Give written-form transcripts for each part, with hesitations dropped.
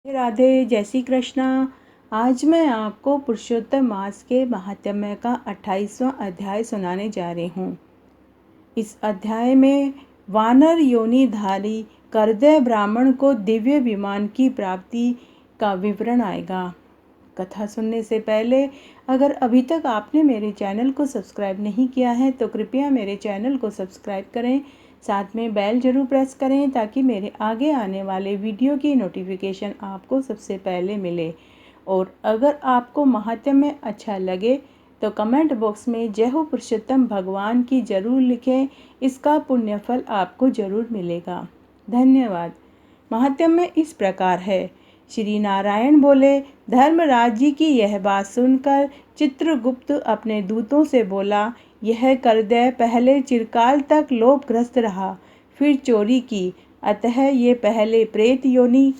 राधे, जय श्री कृष्णा। आज मैं आपको पुरुषोत्तम मास के महात्म्य का 28वां अध्याय सुनाने जा रही हूँ। इस अध्याय में वानर योनिधारी करदय ब्राह्मण को दिव्य विमान की प्राप्ति का विवरण आएगा। कथा सुनने से पहले अगर अभी तक आपने मेरे चैनल को सब्सक्राइब नहीं किया है तो कृपया मेरे चैनल को सब्सक्राइब करें, साथ में बेल जरूर प्रेस करें ताकि मेरे आगे आने वाले वीडियो की नोटिफिकेशन आपको सबसे पहले मिले। और अगर आपको महात्म्य अच्छा लगे तो कमेंट बॉक्स में जय हो पुरुषोत्तम भगवान की जरूर लिखें, इसका पुण्य फल आपको जरूर मिलेगा। धन्यवाद। महात्म्य इस प्रकार है। श्री नारायण बोले, धर्मराज जी की यह बात सुनकर चित्रगुप्त अपने दूतों से बोला, यह करदय पहले चिरकाल तक लोभग्रस्त रहा, फिर चोरी की, अतः ये पहले प्रेत योनि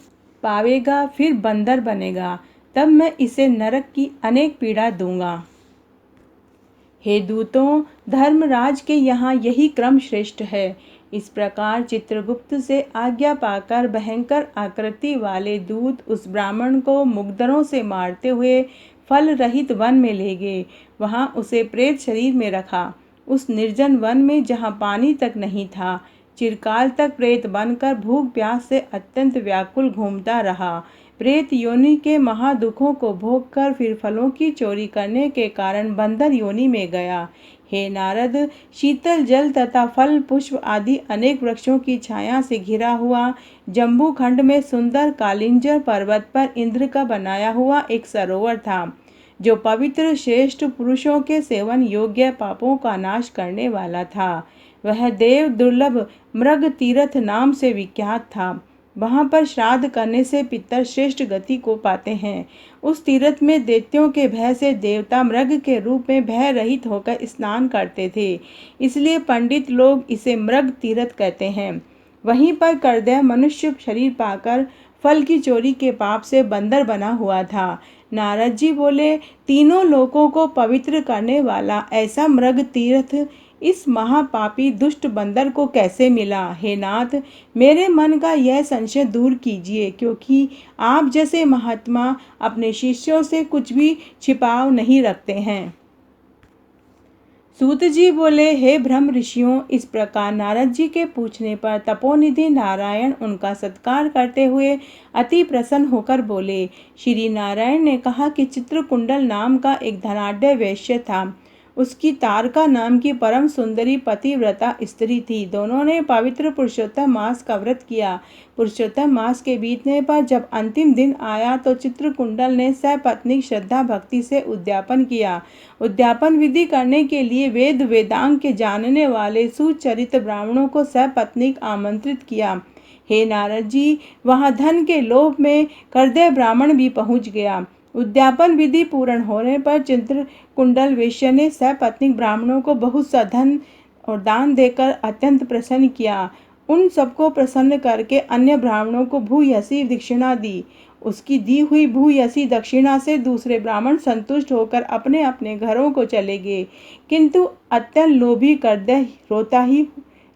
पावेगा, फिर बंदर बनेगा, तब मैं इसे नरक की अनेक पीड़ा दूंगा। हे दूतों, धर्मराज के यहाँ यही क्रम श्रेष्ठ है। इस प्रकार चित्रगुप्त से आज्ञा पाकर भयंकर आकृति वाले दूत उस ब्राह्मण को मुग्धरों से मारते हुए फल रहित वन में ले गए। वहां उसे प्रेत शरीर में रखा, उस निर्जन वन में जहां पानी तक नहीं था। चिरकाल तक प्रेत बनकर भूख प्यास से अत्यंत व्याकुल घूमता रहा। प्रेत योनि के महादुखों को भोग कर फिर फलों की चोरी करने के कारण बंदर योनि में गया। हे नारद, शीतल जल तथा फल पुष्प आदि अनेक वृक्षों की छाया से घिरा हुआ जम्बू खंड में सुंदर कालिंजर पर्वत पर इंद्र का बनाया हुआ एक सरोवर था, जो पवित्र श्रेष्ठ पुरुषों के सेवन योग्य पापों का नाश करने वाला था। वह देव दुर्लभ मृग तीर्थ नाम से विख्यात था। वहां पर श्राद्ध करने से पितर श्रेष्ठ गति को पाते हैं। उस तीर्थ में दैत्यों के भय से देवता मृग के रूप में भय रहित होकर स्नान करते थे, इसलिए पंडित लोग इसे मृग तीर्थ कहते हैं। वहीं पर करदय मनुष्य शरीर पाकर फल की चोरी के पाप से बंदर बना हुआ था। नारद जी बोले, तीनों लोकों को पवित्र करने वाला ऐसा मृग तीर्थ इस महापापी दुष्ट बंदर को कैसे मिला? हे नाथ, मेरे मन का यह संशय दूर कीजिए, क्योंकि आप जैसे महात्मा अपने शिष्यों से कुछ भी छिपाव नहीं रखते हैं। सूत जी बोले, हे ब्रह्म ऋषियों, इस प्रकार नारद जी के पूछने पर तपोनिधि नारायण उनका सत्कार करते हुए अति प्रसन्न होकर बोले। श्री नारायण ने कहा कि चित्रकुंडल नाम का एक धनाढ्य वैश्य था। उसकी तारका नाम की परम सुंदरी पतिव्रता स्त्री थी। दोनों ने पवित्र पुरुषोत्तम मास का व्रत किया। पुरुषोत्तम मास के बीतने पर जब अंतिम दिन आया तो चित्रकुंडल ने सपत्नीक श्रद्धा भक्ति से उद्यापन किया। उद्यापन विधि करने के लिए वेद वेदांग के जानने वाले सुचरित ब्राह्मणों को सपत्नीक आमंत्रित किया। हे नारद जी, वहां धन के लोभ में करदय ब्राह्मण भी पहुंच गया। उद्यापन विधि पूर्ण होने पर चित्रकुंडल वैश्य ने सपत्नीक ब्राह्मणों को बहुत सा धन और दान देकर अत्यंत प्रसन्न किया। उन सबको प्रसन्न करके अन्य ब्राह्मणों को भूयसी दक्षिणा दी। उसकी दी हुई भूयसी दक्षिणा से दूसरे ब्राह्मण संतुष्ट होकर अपने अपने घरों को चले गए, किंतु अत्यंत लोभी करदय रोता ही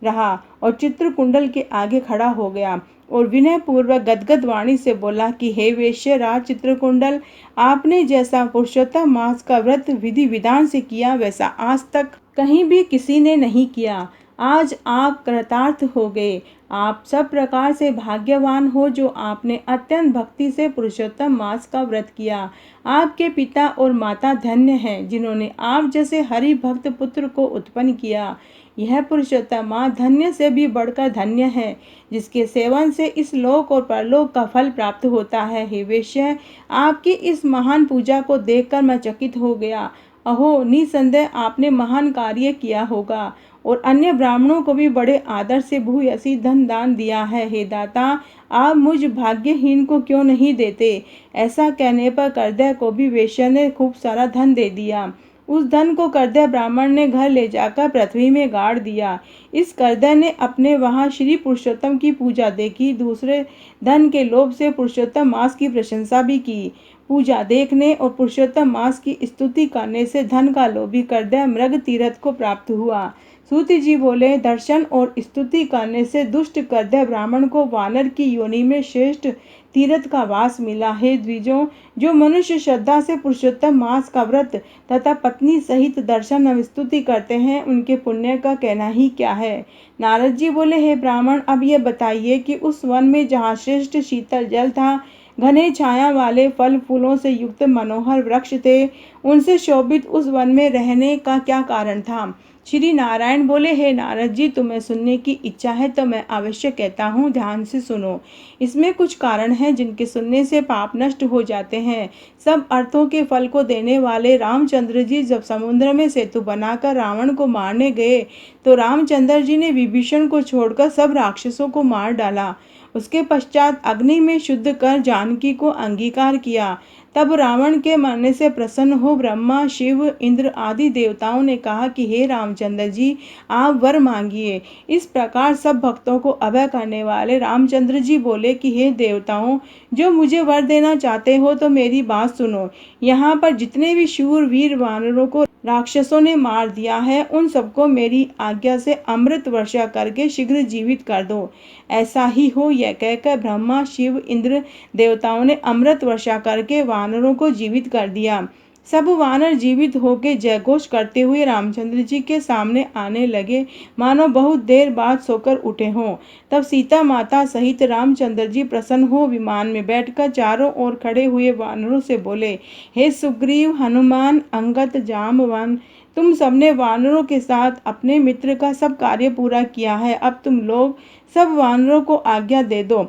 रहा और चित्रकुंडल के आगे खड़ा हो गया और विनय पूर्वक गदगद वाणी से बोला कि हे वैश्य राज चित्रकुंडल, आपने जैसा पुरुषोत्तम मास का व्रत विधि विधान से किया वैसा आज तक कहीं भी किसी ने नहीं किया। आज आप कृतार्थ हो गए। आप सब प्रकार से भाग्यवान हो जो आपने अत्यंत भक्ति से पुरुषोत्तम मास का व्रत किया। आपके पिता और माता धन्य हैं जिन्होंने आप जैसे हरि भक्त पुत्र को उत्पन्न किया। यह पुरुषोत्तम मास धन्य से भी बढ़कर धन्य है, जिसके सेवन से इस लोक और परलोक का फल प्राप्त होता है। हे वैश्य, आपकी इस महान पूजा को देखकर मैं चकित हो गया। अहो, निसंदेह आपने महान कार्य किया होगा और अन्य ब्राह्मणों को भी बड़े आदर से भूयसी धन दान दिया है। हे दाता, आप मुझ भाग्यहीन को क्यों नहीं देते? ऐसा कहने पर करदय को भी वैश्य ने खूब सारा धन दे दिया। उस धन को करदय ब्राह्मण ने घर ले जाकर पृथ्वी में गाड़ दिया। इस करदय ने अपने वहां श्री पुरुषोत्तम की पूजा देखी, दूसरे धन के लोभ से पुरुषोत्तम मास की प्रशंसा भी की। पूजा देखने और पुरुषोत्तम मास की स्तुति करने से धन का लोभी करदय मृग तीर्थ को प्राप्त हुआ। सूति जी बोले, दर्शन और स्तुति करने से दुष्ट कर्दय ब्राह्मण को वानर की योनि में श्रेष्ठ तीर्थ का वास मिला। हे द्विजों, जो मनुष्य श्रद्धा से पुरुषोत्तम मास का व्रत तथा पत्नी सहित दर्शन एवं स्तुति करते हैं, उनके पुण्य का कहना ही क्या है। नारद जी बोले, हे ब्राह्मण, अब ये बताइए कि उस वन में जहाँ श्रेष्ठ शीतल जल था, घने छाया वाले फल फूलों से युक्त मनोहर वृक्ष थे, उनसे शोभित उस वन में रहने का क्या कारण था। श्री नारायण बोले, हे नारद जी, तुम्हें सुनने की इच्छा है तो मैं अवश्य कहता हूँ, ध्यान से सुनो। इसमें कुछ कारण हैं जिनके सुनने से पाप नष्ट हो जाते हैं। सब अर्थों के फल को देने वाले रामचंद्र जी जब समुद्र में सेतु बनाकर रावण को मारने गए तो रामचंद्र जी ने विभीषण को छोड़कर सब राक्षसों को मार डाला। उसके पश्चात अग्नि में शुद्ध कर जानकी को अंगीकार किया। तब रावण के मरने से प्रसन्न हो ब्रह्मा, शिव, इंद्र आदि देवताओं ने कहा कि हे रामचंद्र जी, आप वर मांगिए। इस प्रकार सब भक्तों को अभय करने वाले रामचंद्र जी बोले कि हे देवताओं, जो मुझे वर देना चाहते हो तो मेरी बात सुनो। यहाँ पर जितने भी शूर वीर वानरों को राक्षसों ने मार दिया है, उन सबको मेरी आज्ञा से अमृत वर्षा करके शीघ्र जीवित कर दो। ऐसा ही हो, यह कहकर ब्रह्मा, शिव, इंद्र देवताओं ने अमृत वर्षा करके वानरों को जीवित कर दिया। सब वानर जीवित होकर जयघोष करते हुए रामचंद्र जी के सामने आने लगे, मानो बहुत देर बाद सोकर उठे हों। तब सीता माता सहित रामचंद्र जी प्रसन्न हो विमान में बैठकर चारों ओर खड़े हुए वानरों से बोले, हे सुग्रीव, हनुमान, अंगद, जामवन, तुम सबने वानरों के साथ अपने मित्र का सब कार्य पूरा किया है। अब तुम लोग सब वानरों को आज्ञा दे दो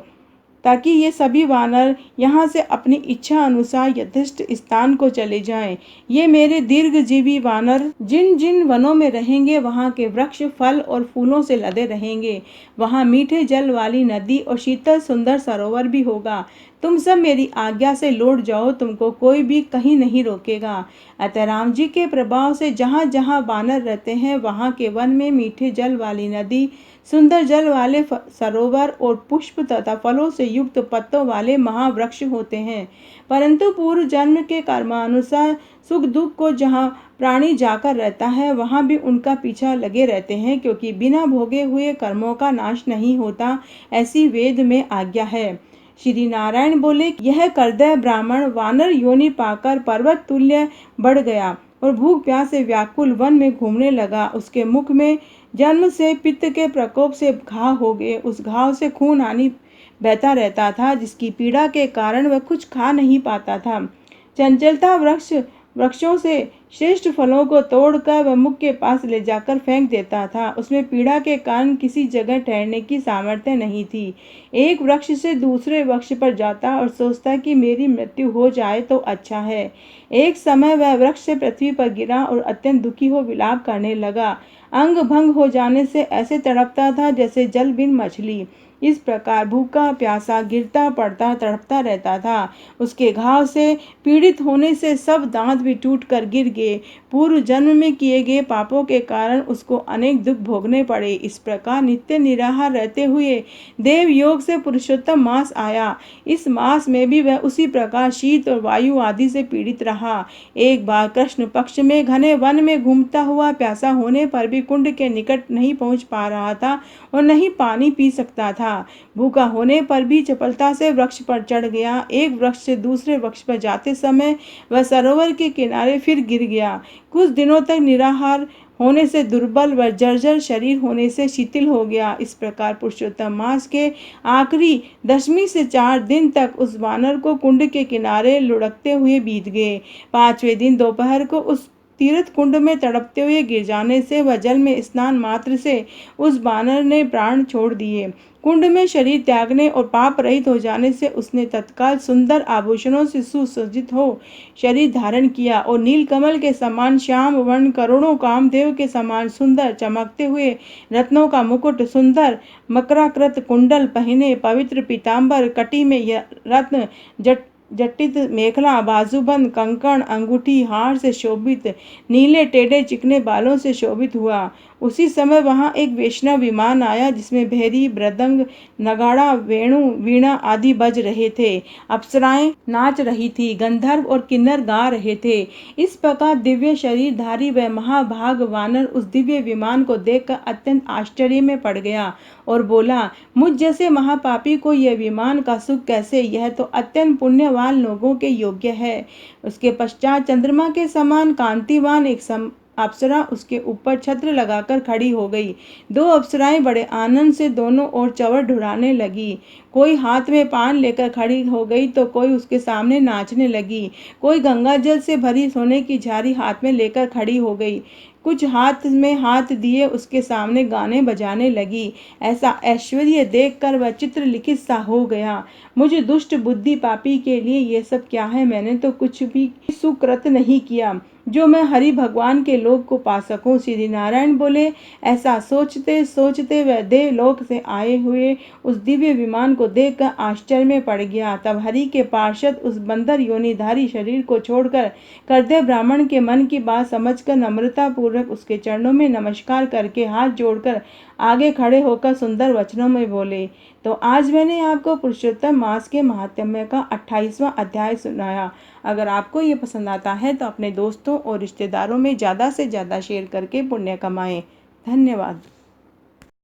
ताकि ये सभी वानर यहाँ से अपनी इच्छा अनुसार यथेष्ट स्थान को चले जाएं। ये मेरे दीर्घजीवी वानर जिन जिन वनों में रहेंगे, वहाँ के वृक्ष फल और फूलों से लदे रहेंगे। वहाँ मीठे जल वाली नदी और शीतल सुंदर सरोवर भी होगा। तुम सब मेरी आज्ञा से लौट जाओ, तुमको कोई भी कहीं नहीं रोकेगा। अतः राम जी के प्रभाव से जहाँ जहाँ वानर रहते हैं, वहाँ के वन में मीठे जल वाली नदी, सुंदर जल वाले सरोवर और पुष्प तथा फलों से युक्त पत्तों वाले महावृक्ष होते हैं। परंतु पूर्व जन्म के कर्मानुसार सुख दुख को जहाँ प्राणी जाकर रहता है, वहाँ भी उनका पीछा लगे रहते हैं, क्योंकि बिना भोगे हुए कर्मों का नाश नहीं होता, ऐसी वेद में आज्ञा है। श्री नारायण बोले, यह कर्दय ब्राह्मण वानर योनि पाकर पर्वत तुल्य बढ़ गया और भूख प्यास से व्याकुल वन में घूमने लगा। उसके मुख में जन्म से पित्त के प्रकोप से घाव हो गए। उस घाव से खून आनी बहता रहता था, जिसकी पीड़ा के कारण वह कुछ खा नहीं पाता था। चंचलता वृक्षों से श्रेष्ठ फलों को तोड़कर वह मुख के पास ले जाकर फेंक देता था। उसमें पीड़ा के कारण किसी जगह ठहरने की सामर्थ्य नहीं थी। एक वृक्ष से दूसरे वृक्ष पर जाता और सोचता कि मेरी मृत्यु हो जाए तो अच्छा है। एक समय वह वृक्ष से पृथ्वी पर गिरा और अत्यंत दुखी हो विलाप करने लगा। अंग भंग हो जाने से ऐसे तड़पता था जैसे जल बिन मछली। इस प्रकार भूखा प्यासा गिरता पड़ता तड़पता रहता था। उसके घाव से पीड़ित होने से सब दांत भी टूट कर गिर गए। पूर्व जन्म में किए गए पापों के कारण उसको अनेक दुख भोगने पड़े। इस प्रकार नित्य निराहार रहते हुए देव योग से पुरुषोत्तम मास आया। इस मास में भी वह उसी प्रकार शीत और वायु आदि से पीड़ित रहा। एक बार कृष्ण पक्ष में घने वन में घूमता हुआ प्यासा होने पर भी कुंड के निकट नहीं पहुंच पा रहा था और नहीं पानी पी सकता था। भूखा होने पर भी चपलता से वृक्ष पर चढ़ गया। एक वृक्ष से दूसरे वृक्ष पर जाते समय वह सरोवर के किनारे फिर गिर गया। कुछ दिनों तक निराहार होने से दुर्बल व जर्जर शरीर होने से शिथिल हो गया। इस प्रकार पुरुषोत्तम मास के आखिरी 10वीं से 4 दिन तक उस वानर को कुंड के किनारे लुढ़कते हुए बीत गए। 5वें दिन दोपहर को उस तीर्थ कुंड में तड़पते हुए गिर जाने से वह जल में स्नान मात्र से उस वानर ने प्राण छोड़ दिए। कुंड में शरीर त्यागने और पाप रहित हो जाने से उसने तत्काल सुंदर आभूषणों से सुसज्जित हो शरीर धारण किया और नीलकमल के समान श्याम वर्ण, करोड़ों कामदेव के समान सुंदर चमकते हुए रत्नों का मुकुट, सुंदर मकराकृत कुंडल पहने, पवित्र पीताम्बर, कटी में रत्न जटित मेखला, बाजूबंद, कंकण, अंगूठी, हार से शोभित, नीले टेढ़े चिकने बालों से शोभित हुआ। उसी समय वहाँ एक वैष्णव विमान आया जिसमें भेरी, मृदंग, नगाड़ा, वेणु, वीणा आदि बज रहे थे। अप्सराएं नाच रही थी, गंधर्व और किन्नर गा रहे थे। इस प्रकार दिव्य शरीरधारी वह महाभाग वानर उस दिव्य विमान को देखकर अत्यंत आश्चर्य में पड़ गया और बोला, मुझ जैसे महापापी को यह विमान का सुख कैसे? यह तो अत्यंत पुण्यवान लोगों के योग्य है। उसके पश्चात चंद्रमा के समान कांतिवान एक अप्सरा उसके ऊपर छत्र लगाकर खड़ी हो गई। दो अप्सराएं बड़े आनंद से दोनों ओर चवर ढुराने लगी। कोई हाथ में पान लेकर खड़ी हो गई तो कोई उसके सामने नाचने लगी। कोई गंगा जल से भरी सोने की झारी हाथ में लेकर खड़ी हो गई। कुछ हाथ में हाथ दिए उसके सामने गाने बजाने लगी। ऐसा ऐश्वर्य देखकर वह चित्र लिखित सा हो गया। मुझे दुष्ट बुद्धि पापी के लिए ये सब क्या है? मैंने तो कुछ भी सुकृत नहीं किया जो मैं हरि भगवान के लोक को पा सकूं। श्री नारायण बोले, ऐसा सोचते सोचते वह देवलोक से आए हुए उस दिव्य विमान को देखकर आश्चर्य में पड़ गया। तब हरि के पार्षद उस बंदर योनिधारी शरीर को छोड़कर करदे ब्राह्मण के मन की बात समझकर नम्रता पूर्वक उसके चरणों में नमस्कार करके हाथ जोड़कर आगे खड़े होकर सुंदर वचनों में बोले, तो आज मैंने आपको पुरुषोत्तम मास के महात्म्य का 28वां अध्याय सुनाया। अगर आपको ये पसंद आता है तो अपने दोस्तों और रिश्तेदारों में ज़्यादा से ज़्यादा शेयर करके पुण्य कमाएं। धन्यवाद।